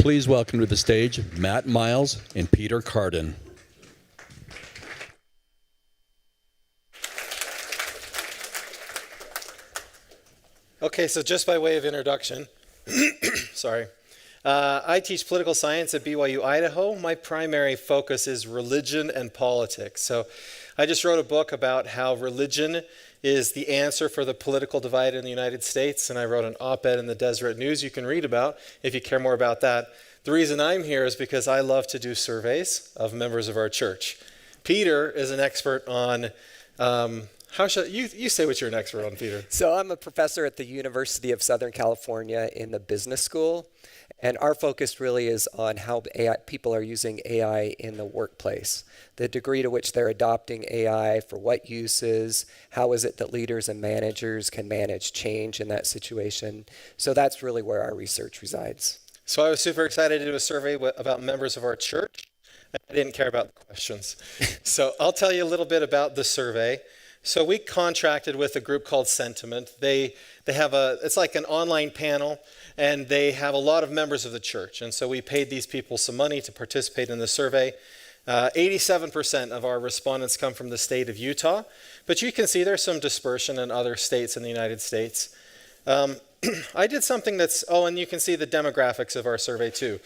Please welcome to the stage Matt Miles and Peter Cardin. Okay, so just by way of introduction, sorry. I teach political science at BYU, Idaho. My primary focus is religion and politics. So I just wrote a book about how religion is the answer for the political divide in the United States, and I wrote an op-ed in the Deseret News you can read about if you care more about that. The reason I'm here is because I love to do surveys of members of our church. Peter is an expert on how should you say what you're an expert on, Peter? So I'm a professor at the University of Southern California in the business school, and our focus really is on how people are using AI in the workplace, the degree to which they're adopting AI, for what uses, how is it that leaders and managers can manage change in that situation. So that's really where our research resides. So I was super excited to do a survey about members of our church. I didn't care about the questions. So I'll tell you a little bit about the survey. So we contracted with a group called Sentiment. They have it's like an online panel, and they have a lot of members of the church. And so we paid these people some money to participate in the survey. 87% of our respondents come from the state of Utah, but you can see there's some dispersion in other states in the United States. I did something and you can see the demographics of our survey too.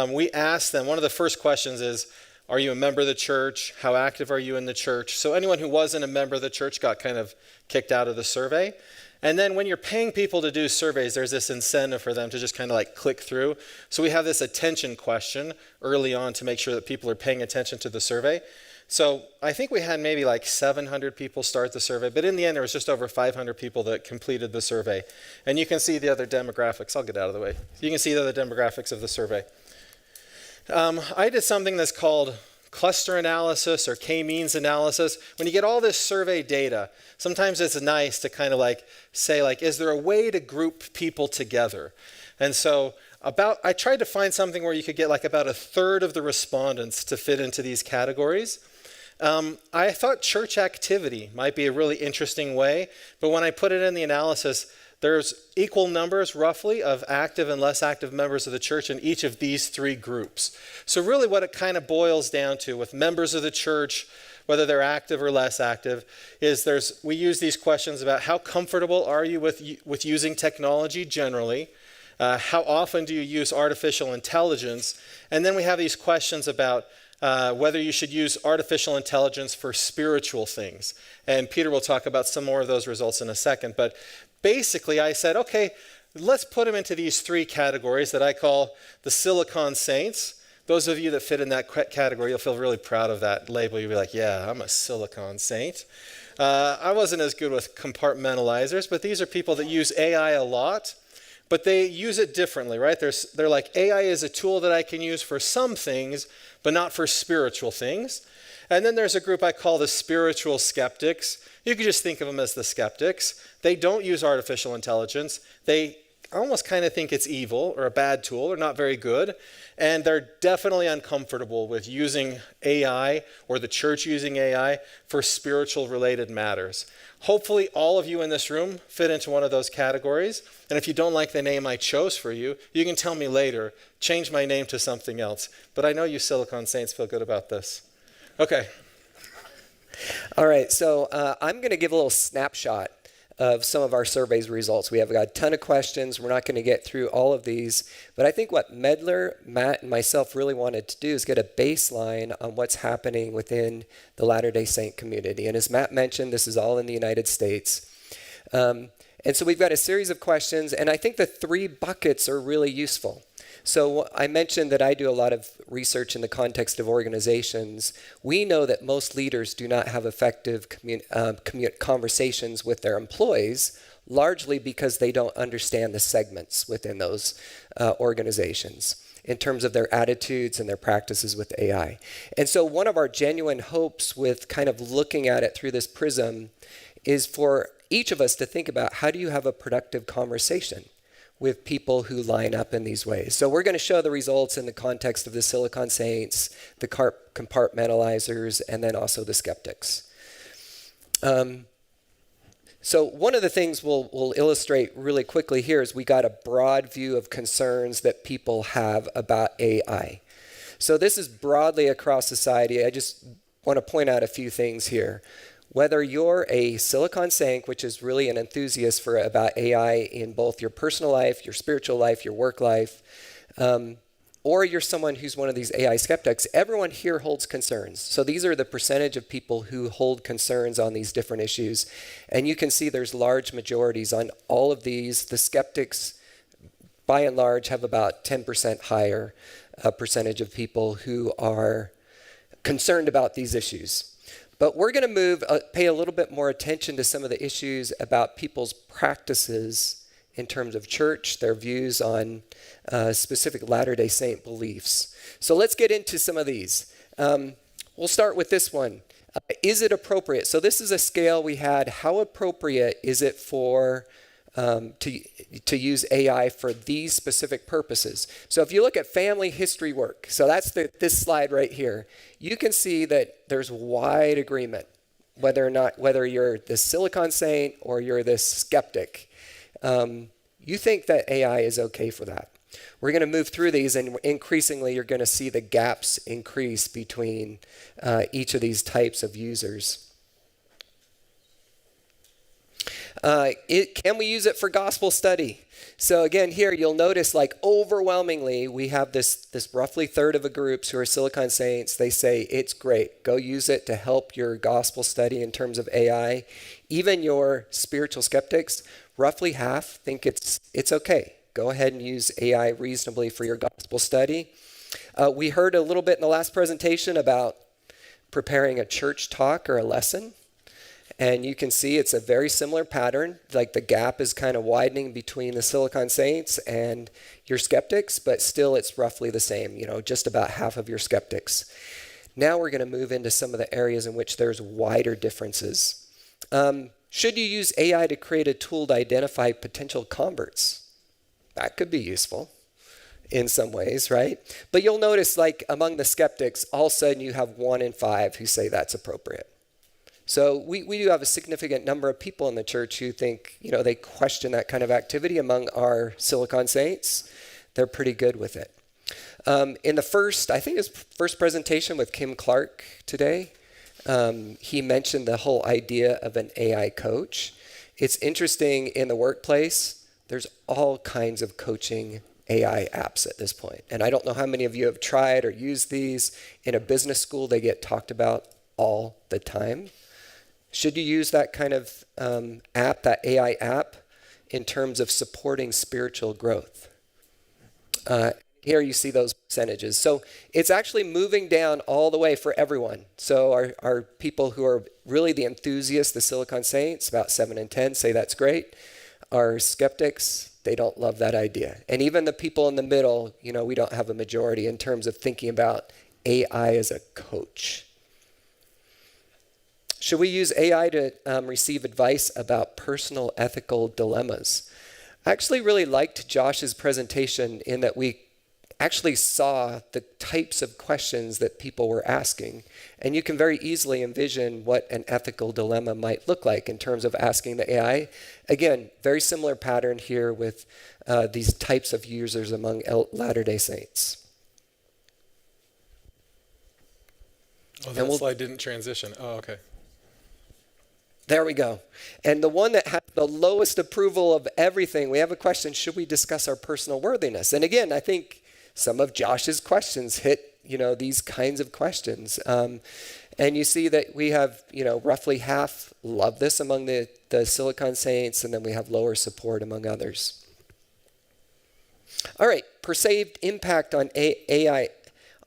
We asked them, one of the first questions is, are you a member of the church? How active are you in the church? So anyone who wasn't a member of the church got kind of kicked out of the survey. And then when you're paying people to do surveys, there's this incentive for them to just kind of like click through. So we have this attention question early on to make sure that people are paying attention to the survey. So I think we had maybe like 700 people start the survey, but in the end there was just over 500 people that completed the survey. And you can see the other demographics. I'll get out of the way. You can see the other demographics of the survey. I did something that's called cluster analysis or k-means analysis. When you get all this survey data, sometimes it's nice to kind of like say, like, is there a way to group people together? And so I tried to find something where you could get like about a third of the respondents to fit into these categories. I thought church activity might be a really interesting way, but when I put it in the analysis, there's equal numbers, roughly, of active and less active members of the church in each of these three groups. So really what it kind of boils down to with members of the church, whether they're active or less active, is we use these questions about how comfortable are you with using technology generally, how often do you use artificial intelligence, and then we have these questions about whether you should use artificial intelligence for spiritual things. And Peter will talk about some more of those results in a second, but basically, I said, okay, let's put them into these three categories that I call the Silicon Saints. Those of you that fit in that category, you'll feel really proud of that label. You'll be like, yeah, I'm a Silicon Saint. I wasn't as good with compartmentalizers, but these are people that use AI a lot, but they use it differently, right? They're like, AI is a tool that I can use for some things, but not for spiritual things. And then there's a group I call the spiritual skeptics. You could just think of them as the skeptics. They don't use artificial intelligence. They almost kind of think it's evil or a bad tool or not very good. And they're definitely uncomfortable with using AI or the church using AI for spiritual related matters. Hopefully all of you in this room fit into one of those categories. And if you don't like the name I chose for you, you can tell me later, change my name to something else. But I know you Silicon Saints feel good about this. Okay. All right, so I'm going to give a little snapshot of some of our survey's results. We have got a ton of questions. We're not going to get through all of these, but I think what Medler, Matt, and myself really wanted to do is get a baseline on what's happening within the Latter-day Saint community. And as Matt mentioned, this is all in the United States. And so we've got a series of questions, and I think the three buckets are really useful. So I mentioned that I do a lot of research in the context of organizations. We know that most leaders do not have effective conversations with their employees, largely because they don't understand the segments within those organizations in terms of their attitudes and their practices with AI. And so one of our genuine hopes with kind of looking at it through this prism is for each of us to think about, how do you have a productive conversation with people who line up in these ways? So we're going to show the results in the context of the Silicon Saints, the compartmentalizers, and then also the skeptics. So one of the things we'll illustrate really quickly here is we got a broad view of concerns that people have about AI. So this is broadly across society. I just want to point out a few things here. Whether you're a Silicon Saint, which is really an enthusiast about AI in both your personal life, your spiritual life, your work life, or you're someone who's one of these AI skeptics, everyone here holds concerns. So these are the percentage of people who hold concerns on these different issues. And you can see there's large majorities on all of these. The skeptics, by and large, have about 10% higher percentage of people who are concerned about these issues. But we're going to pay a little bit more attention to some of the issues about people's practices in terms of church, their views on specific Latter-day Saint beliefs. So let's get into some of these. We'll start with this one. Is it appropriate? So this is a scale we had. How appropriate is it for to use AI for these specific purposes? So if you look at family history work, so that's this slide right here, you can see that there's wide agreement, whether you're the Silicon Saint or you're this skeptic. You think that AI is okay for that. We're going to move through these, and increasingly you're going to see the gaps increase between each of these types of users. Can we use it for gospel study? So again, here you'll notice like overwhelmingly we have this roughly third of the groups who are Silicon Saints. They say it's great. Go use it to help your gospel study in terms of AI. Even your spiritual skeptics, roughly half think it's okay. Go ahead and use AI reasonably for your gospel study. We heard a little bit in the last presentation about preparing a church talk or a lesson. And you can see it's a very similar pattern. Like the gap is kind of widening between the Silicon Saints and your skeptics, but still it's roughly the same, just about half of your skeptics. Now we're going to move into some of the areas in which there's wider differences. Should you use AI to create a tool to identify potential converts? That could be useful in some ways, right? But you'll notice like among the skeptics, all of a sudden you have 1 in 5 who say that's appropriate. So we do have a significant number of people in the church who think, they question that kind of activity. Among our Silicon Saints, they're pretty good with it. In the first presentation with Kim Clark today, he mentioned the whole idea of an AI coach. It's interesting in the workplace, there's all kinds of coaching AI apps at this point. And I don't know how many of you have tried or used these. In a business school, they get talked about all the time. Should you use that kind of app, that AI app, in terms of supporting spiritual growth? Here you see those percentages. So it's actually moving down all the way for everyone. So our people who are really the enthusiasts, the Silicon Saints, about 7 in 10 say that's great. Our skeptics, they don't love that idea. And even the people in the middle, we don't have a majority in terms of thinking about AI as a coach. Should we use AI to receive advice about personal ethical dilemmas? I actually really liked Josh's presentation in that we actually saw the types of questions that people were asking. And you can very easily envision what an ethical dilemma might look like in terms of asking the AI. Again, very similar pattern here with these types of users among Latter-day Saints. Oh, that slide didn't transition. Oh, okay. There we go. And the one that has the lowest approval of everything, we have a question, should we discuss our personal worthiness? And again, I think some of Josh's questions hit, these kinds of questions. And you see that we have, roughly half love this among the Silicon Saints, and then we have lower support among others. All right, perceived impact on AI,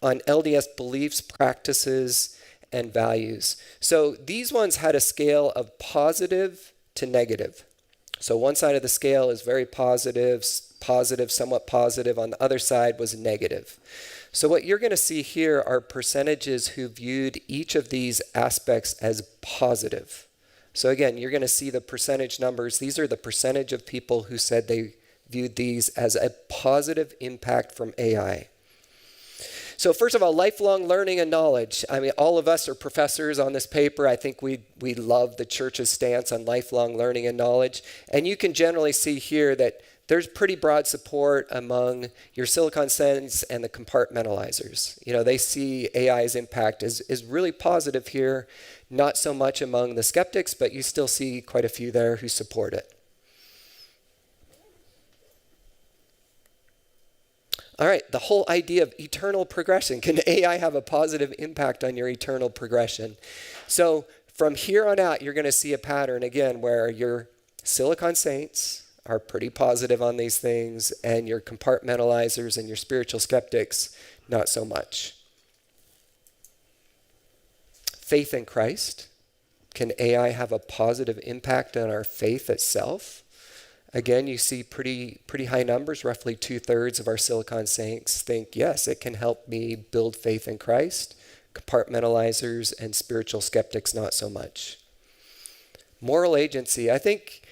on LDS beliefs, practices, and values. So these ones had a scale of positive to negative. So one side of the scale is very positive, somewhat positive. On the other side was negative. So what you're going to see here are percentages who viewed each of these aspects as positive. So again, you're going to see the percentage numbers. These are the percentage of people who said they viewed these as a positive impact from AI. So first of all, lifelong learning and knowledge. I mean, all of us are professors on this paper. I think we love the church's stance on lifelong learning and knowledge. And you can generally see here that there's pretty broad support among your Silicon Saints and the compartmentalizers. You know, they see AI's impact is really positive here, not so much among the skeptics, but you still see quite a few there who support it. All right, the whole idea of eternal progression. Can AI have a positive impact on your eternal progression? So from here on out, you're going to see a pattern again where your Silicon Saints are pretty positive on these things, and your compartmentalizers and your spiritual skeptics, not so much. Faith in Christ. Can AI have a positive impact on our faith itself? Again, you see pretty high numbers. Roughly 2/3 of our Silicon Saints think, yes, it can help me build faith in Christ. Compartmentalizers and spiritual skeptics, not so much. Moral agency. I think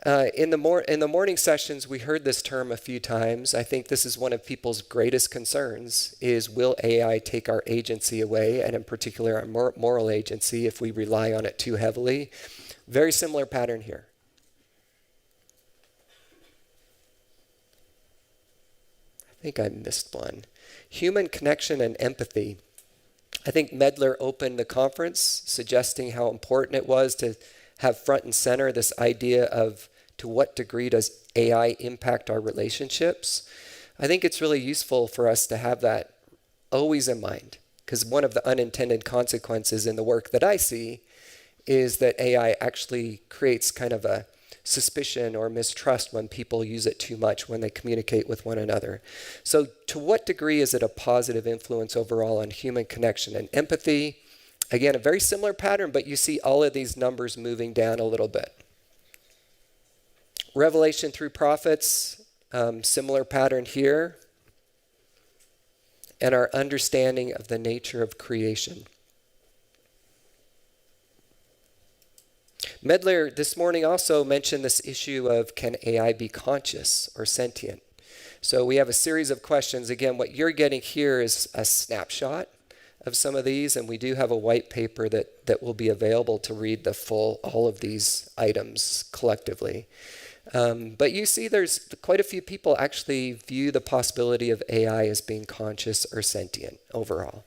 in the morning sessions, we heard this term a few times. I think this is one of people's greatest concerns is, will AI take our agency away, and in particular our moral agency if we rely on it too heavily? Very similar pattern here. I think I missed one. Human connection and empathy. I think Medler opened the conference suggesting how important it was to have front and center this idea of to what degree does AI impact our relationships. I think it's really useful for us to have that always in mind, because one of the unintended consequences in the work that I see is that AI actually creates kind of a suspicion or mistrust when people use it too much when they communicate with one another. So to what degree is it a positive influence overall on human connection and empathy? Again, a very similar pattern, but you see all of these numbers moving down a little bit. Revelation through prophets, similar pattern here. And our understanding of the nature of creation. Medler this morning also mentioned this issue of, can AI be conscious or sentient? So we have a series of questions. Again, what you're getting here is a snapshot of some of these, and we do have a white paper that will be available to read all of these items collectively. But you see there's quite a few people actually view the possibility of AI as being conscious or sentient overall.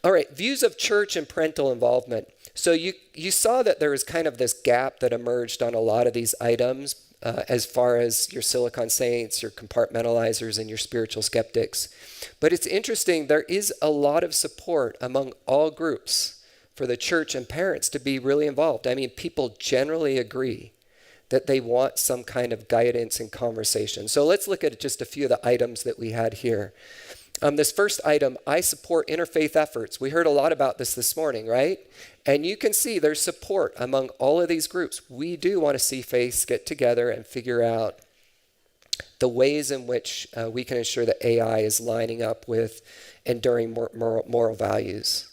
All right, views of church and parental involvement. So you saw that there was kind of this gap that emerged on a lot of these items as far as your Silicon Saints, your compartmentalizers, and your spiritual skeptics. But it's interesting, there is a lot of support among all groups for the church and parents to be really involved. I mean, people generally agree that they want some kind of guidance and conversation. So let's look at just a few of the items that we had here. This first item, I support interfaith efforts. We heard a lot about this morning, right? And you can see there's support among all of these groups. We do want to see faiths get together and figure out the ways in which we can ensure that AI is lining up with enduring moral values.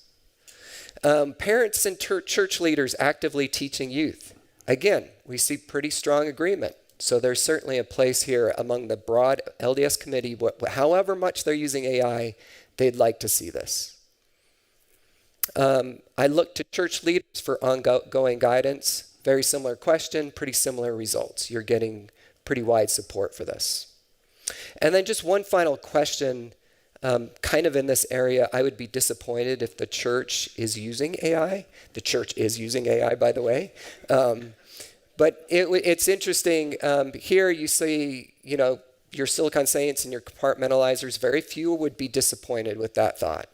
Parents and church leaders actively teaching youth. Again, we see pretty strong agreement. So there's certainly a place here among the broad LDS committee, however much they're using AI, they'd like to see this. I look to church leaders for ongoing guidance. Very similar question, pretty similar results. You're getting pretty wide support for this. And then just one final question, kind of in this area, I would be disappointed if the church is using AI. The church is using AI, by the way. But it's interesting. Here you see, your Silicon Saints and your compartmentalizers, very few would be disappointed with that thought.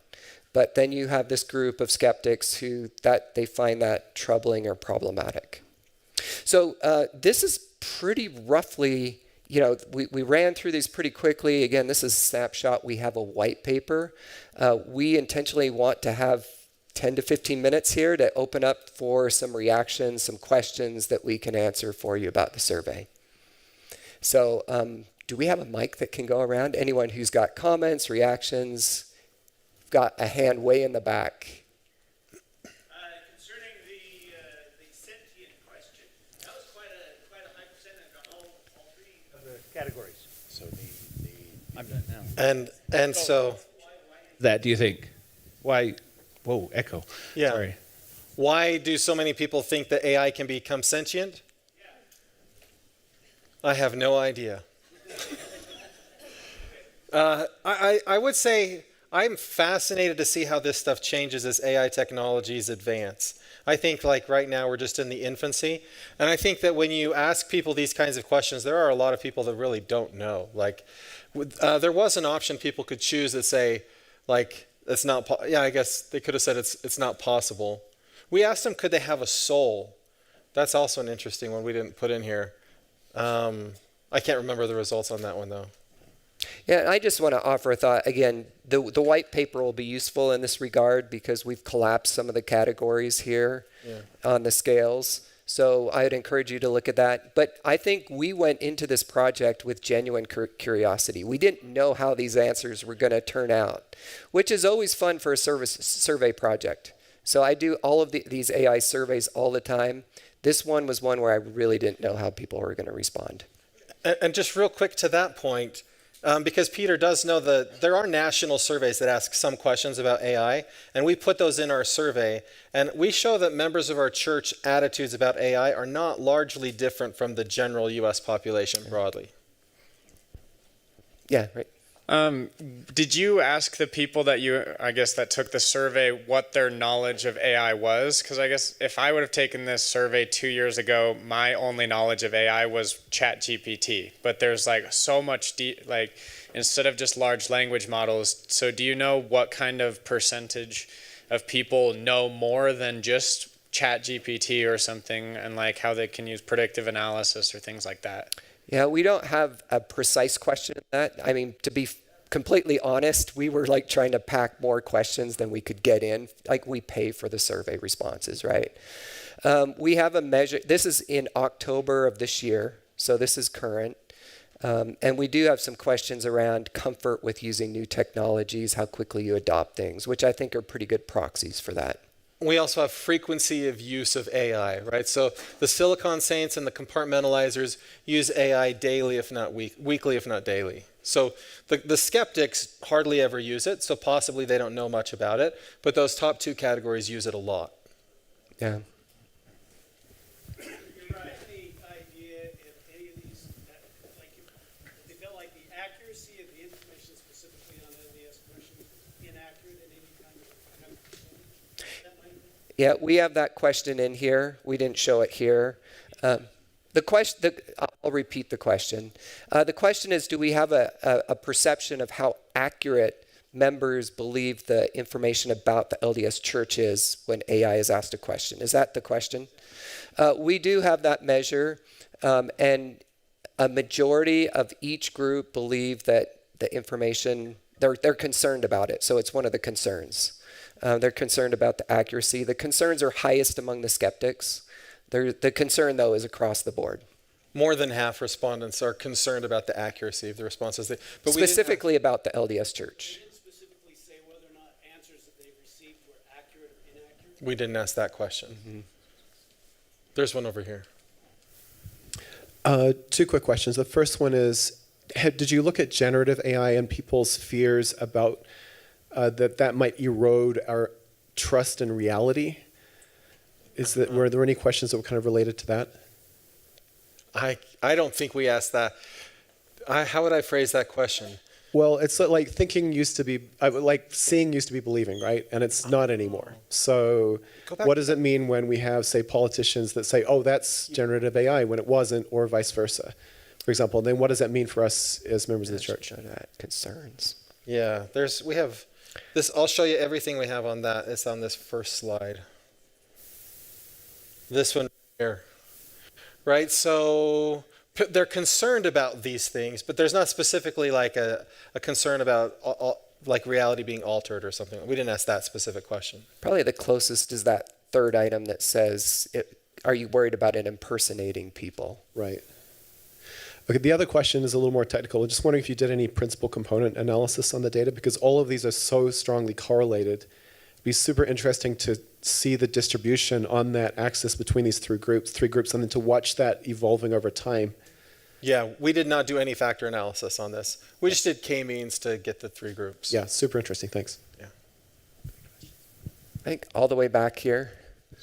But then you have this group of skeptics who they find that troubling or problematic. So this is pretty roughly, we ran through these pretty quickly. Again, this is a snapshot. We have a white paper. We intentionally want to have 10 to 15 minutes here to open up for some reactions, some questions that we can answer for you about the survey. So do we have a mic that can go around? Anyone who's got comments, reactions? Got a hand way in the back. Concerning the sentient question, that was quite a high percentage on all three of the categories. So the I'm done now. And so That do you think? Why? Whoa, echo. Yeah. Sorry. why do so many people think that AI can become sentient? I have no idea. I would say I'm fascinated to see how this stuff changes as AI technologies advance. I think like right now we're just in the infancy. And I think that when you ask people these kinds of questions, there are a lot of people that really don't know. Like there was an option people could choose that say like, it's not, yeah, I guess they could have said it's not possible. We asked them, could they have a soul? That's also an interesting one we didn't put in here. I can't remember the results on that one though. Yeah, and I just want to offer a thought. Again, the white paper will be useful in this regard because we've collapsed some of the categories here on the scales. So I'd encourage you to look at that. But I think we went into this project with genuine curiosity. We didn't know how these answers were going to turn out, which is always fun for a survey project. So I do all of these AI surveys all the time. This one was one where I really didn't know how people were going to respond. And just real quick to that point, because Peter does know that there are national surveys that ask some questions about AI, and we put those in our survey, and we show that members of our church attitudes about AI are not largely different from the general U.S. population broadly. Yeah, right. Did you ask the people that that took the survey what their knowledge of AI was? Because I guess if I would have taken this survey 2 years ago, my only knowledge of AI was ChatGPT. But there's like so much, instead of just large language models. So do you know what kind of percentage of people know more than just ChatGPT or something, and like how they can use predictive analysis or things like that? Yeah, we don't have a precise question on that. I mean, to be completely honest, we were like trying to pack more questions than we could get in. Like we pay for the survey responses, right? We have a measure. This is in October of this year, so this is current. And we do have some questions around comfort with using new technologies, how quickly you adopt things, which I think are pretty good proxies for that. We also have frequency of use of AI, right? So the Silicon Saints and the compartmentalizers use AI daily, if not weekly, if not daily. So the skeptics hardly ever use it, so possibly they don't know much about it, but those top two categories use it a lot. Yeah. Do you have any idea if any of these, like, if they felt like the accuracy of the information specifically on LDS questions is inaccurate in any kind of percentage? That might be. Yeah, we have that question in here. We didn't show it here. I'll repeat the question. The question is, do we have a perception of how accurate members believe the information about the LDS Church is when AI is asked a question? Is that the question? We do have that measure, and a majority of each group believe that the information, they're concerned about it, so it's one of the concerns. They're concerned about the accuracy. The concerns are highest among the skeptics. The concern, though, is across the board. More than half respondents are concerned about the accuracy of the responses. But Specifically about the LDS Church. They didn't specifically say whether or not answers that they received were accurate or inaccurate. we didn't ask that question. Mm-hmm. There's one over here. Two quick questions. The first one is, did you look at generative AI and people's fears about that might erode our trust in reality? Were there any questions that were kind of related to that? I don't think we asked that. How would I phrase that question? Well, it's like thinking used to be, like seeing used to be believing, right? And it's not anymore. So what does it mean when we have, say, politicians that say, oh, that's generative AI when it wasn't, or vice versa, for example? And then what does that mean for us as members of the church? Concerns. Yeah, we have this. I'll show you everything we have on that. It's on this first slide. This one here. Right, so they're concerned about these things, but there's not specifically like a concern about like reality being altered or something. We didn't ask that specific question. Probably the closest is that third item that says, are you worried about it impersonating people? Right. Okay, the other question is a little more technical. I'm just wondering if you did any principal component analysis on the data, because all of these are so strongly correlated. It'd be super interesting to see the distribution on that axis between these three groups, and then to watch that evolving over time. Yeah, we did not do any factor analysis on this. We just did k-means to get the 3 groups. Yeah, super interesting. Thanks. I think all the way back here.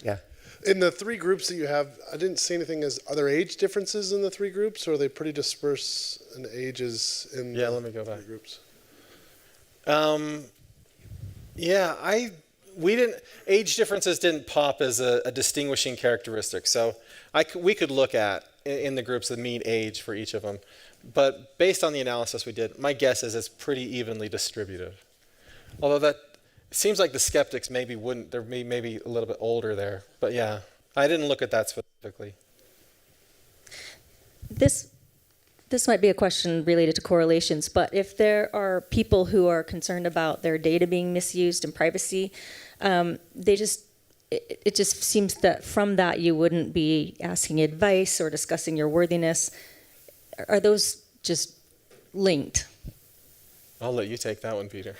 Yeah. In the 3 groups that you have, I didn't see anything as, are there age differences in the 3 groups, or are they pretty dispersed in ages in Yeah, the let me go back. 3 groups? We didn't, age differences didn't pop as a distinguishing characteristic. So we could look at in the groups the mean age for each of them. But based on the analysis we did, my guess is it's pretty evenly distributed. Although that seems like the skeptics maybe wouldn't, they're maybe a little bit older there. But yeah, I didn't look at that specifically. This might be a question related to correlations, but if there are people who are concerned about their data being misused and privacy, it just seems that from that you wouldn't be asking advice or discussing your worthiness. Are those just linked? I'll let you take that one, Peter.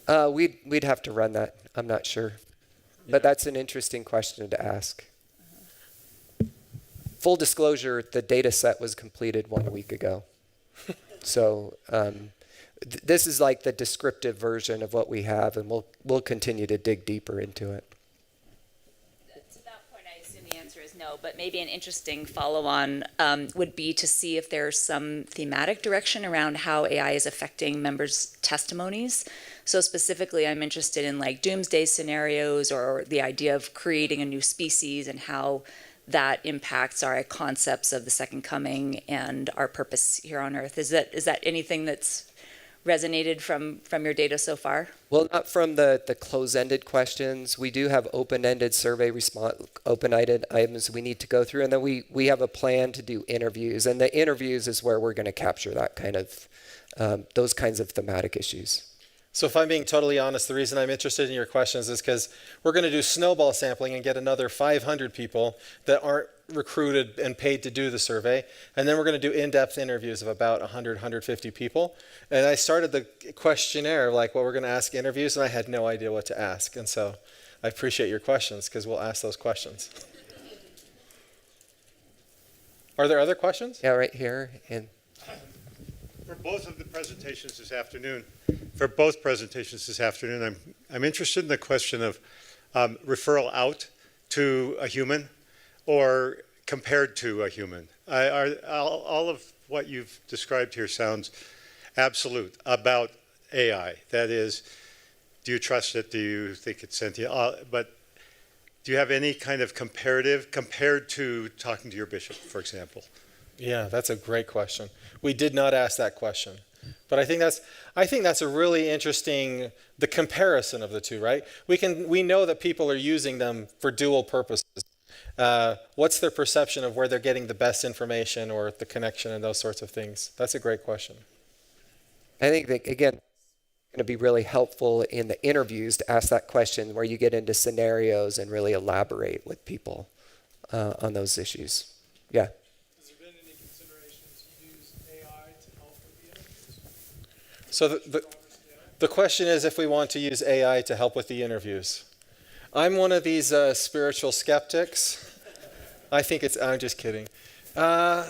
We'd have to run that. I'm not sure. But that's an interesting question to ask. Full disclosure, the data set was completed 1 week ago. So this is like the descriptive version of what we have, and we'll continue to dig deeper into it. To that point, I assume the answer is no, but maybe an interesting follow-on would be to see if there's some thematic direction around how AI is affecting members' testimonies. So specifically, I'm interested in like doomsday scenarios or the idea of creating a new species and how that impacts our concepts of the second coming and our purpose here on earth. Is that anything that's resonated from your data so far? Well, not from the close-ended questions. We do have open-ended survey open-ended items we need to go through, and then we have a plan to do interviews, and the interviews is where we're going to capture that kind of those kinds of thematic issues. So if I'm being totally honest, the reason I'm interested in your questions is because we're going to do snowball sampling and get another 500 people that aren't recruited and paid to do the survey. And then we're going to do in-depth interviews of about 100, 150 people. And I started the questionnaire, like what we're going to ask interviews, and I had no idea what to ask. And so I appreciate your questions because we'll ask those questions. Are there other questions? Yeah, right here. And For both presentations this afternoon, I'm interested in the question of referral out to a human or compared to a human. All of what you've described here sounds absolute about AI. That is, do you trust it? Do you think it's sentient? But do you have any kind of comparative compared to talking to your bishop, for example? Yeah, that's a great question. We did not ask that question. But I think that's a really interesting, the comparison of the two, right? We know that people are using them for dual purposes. What's their perception of where they're getting the best information or the connection and those sorts of things? That's a great question. I think that, again, it's going to be really helpful in the interviews to ask that question where you get into scenarios and really elaborate with people on those issues. Yeah. Has there been any considerations to use AI to help with the interviews? So the question is if we want to use AI to help with the interviews. I'm one of these spiritual skeptics. I'm just kidding. I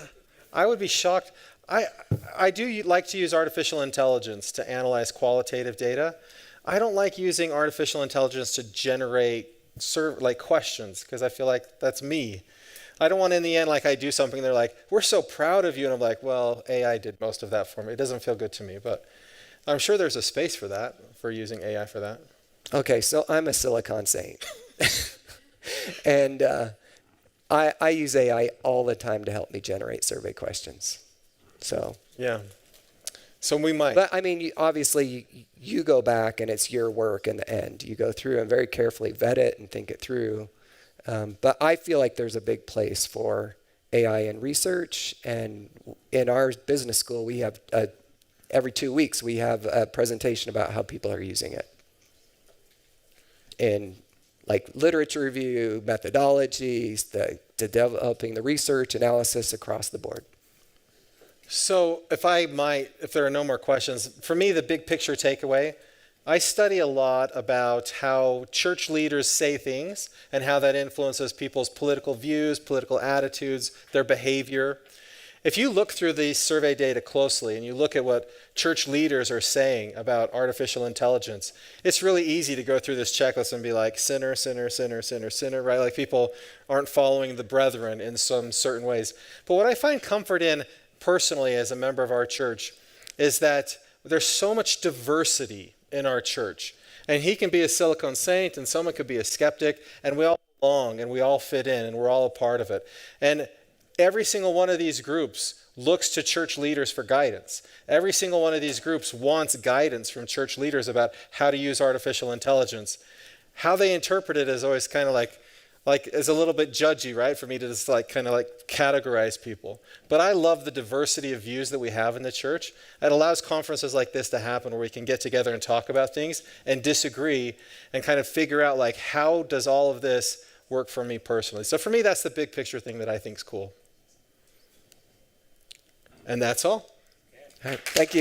would be shocked. I do like to use artificial intelligence to analyze qualitative data. I don't like using artificial intelligence to generate questions because I feel like that's me. I don't want in the end, like I do something, they're like, we're so proud of you. And I'm like, well, AI did most of that for me. It doesn't feel good to me, but I'm sure there's a space for that, for using AI for that. Okay, so I'm a Silicon saint. And I use AI all the time to help me generate survey questions. So yeah. So we might. But I mean, obviously, you go back and it's your work in the end. You go through and very carefully vet it and think it through. But I feel like there's a big place for AI in research. And in our business school, we have every 2 weeks, we have a presentation about how people are using it. In like literature review, methodologies, to developing the research analysis across the board. So if there are no more questions, for me, the big picture takeaway, I study a lot about how church leaders say things and how that influences people's political views, political attitudes, their behavior. If you look through the survey data closely and you look at what church leaders are saying about artificial intelligence, it's really easy to go through this checklist and be like, sinner, sinner, sinner, sinner, sinner, right? Like people aren't following the brethren in some certain ways. But what I find comfort in personally as a member of our church is that there's so much diversity in our church. And he can be a Silicon saint and someone could be a skeptic, and we all belong and we all fit in and we're all a part of it. And every single one of these groups looks to church leaders for guidance. Every single one of these groups wants guidance from church leaders about how to use artificial intelligence. How they interpret it is always kind of like is a little bit judgy, right? For me to just kind of categorize people. But I love the diversity of views that we have in the church. It allows conferences like this to happen where we can get together and talk about things and disagree and kind of figure out how does all of this work for me personally. So for me, that's the big picture thing that I think is cool. And that's all. All right. Thank you.